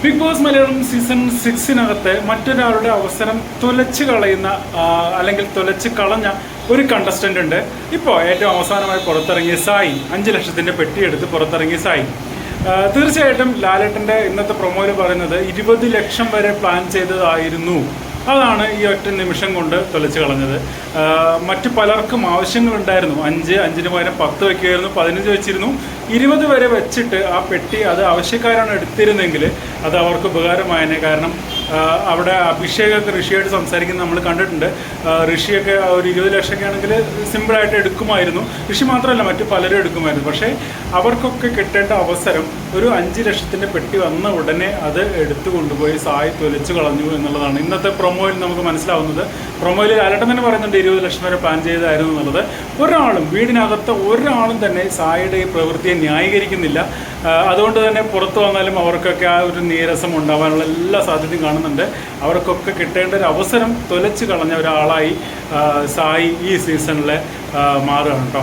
Big boss Malayalam season 6 മറ്റൊരാളുടെ അവസരം തുലച്ച് കളയുന്ന അല്ലെങ്കിൽ തുലച്ച് കളഞ്ഞ ഒരു കണ്ടസ്റ്റന്റ് ഉണ്ട്. ഇപ്പോൾ ഏറ്റവും അവസാനമായി പുറത്തിറങ്ങിയ സായി, 5 ലക്ഷത്തിൻ്റെ പെട്ടിയെടുത്ത് പുറത്തിറങ്ങിയ സായി. തീർച്ചയായിട്ടും ലാലേട്ടൻ്റെ ഇന്നത്തെ പ്രൊമോയിൽ പറയുന്നത് 20 ലക്ഷം വരെ പ്ലാൻ ചെയ്തതായിരുന്നു. അതാണ് ഈ ഒറ്റ നിമിഷം കൊണ്ട് തുലച്ച് കളഞ്ഞത്. മറ്റു പലർക്കും ആവശ്യങ്ങളുണ്ടായിരുന്നു. 5-5ന് പകരം 10 വയ്ക്കുമായിരുന്നു, 15 വെച്ചിരുന്നു, 20 വരെ വെച്ചിട്ട് ആ പെട്ടി അത് ആവശ്യക്കാരാണ് എടുത്തിരുന്നെങ്കിൽ അത് അവർക്ക് ഉപകാരമായേനെ. കാരണം അവിടെ അഭിഷേകൊക്കെ ഋഷിയായിട്ട് സംസാരിക്കുന്നത് നമ്മൾ കണ്ടിട്ടുണ്ട്. ഋഷിയൊക്കെ ഒരു 20 ലക്ഷമൊക്കെ ആണെങ്കിൽ സിമ്പിളായിട്ട് എടുക്കുമായിരുന്നു. ഋഷി മാത്രമല്ല, മറ്റു പലരും എടുക്കുമായിരുന്നു. പക്ഷേ അവർക്കൊക്കെ കിട്ടേണ്ട അവസരം ഒരു 5 ലക്ഷത്തിൻ്റെ പെട്ടി വന്ന ഉടനെ അത് എടുത്തു കൊണ്ടുപോയി സായി തുലച്ചു കളഞ്ഞു എന്നുള്ളതാണ് ഇന്നത്തെ പ്രൊമോയിൽ നമുക്ക് മനസ്സിലാവുന്നത്. പ്രൊമോയിൽ ലാലേട്ടൻ തന്നെ പറയുന്നുണ്ട് 20 ലക്ഷം വരെ പ്ലാൻ ചെയ്തായിരുന്നു എന്നുള്ളത്. ഒരാളും വീടിനകത്ത് ഒരാളും തന്നെ സായിയുടെ ഈ പ്രവൃത്തിയെ ന്യായീകരിക്കുന്നില്ല. അതുകൊണ്ട് തന്നെ പുറത്തു വന്നാലും അവർക്കൊക്കെ ആ ഒരു നീരസം ഉണ്ടാവാനുള്ള എല്ലാ സാധ്യതയും കാണുന്നുണ്ട്. അവർക്കൊക്കെ കിട്ടേണ്ട ഒരു അവസരം തുലച്ചു കളഞ്ഞ ഒരാളായി സായി ഈ സീസണിൽ മാറുകയാണ് കേട്ടോ.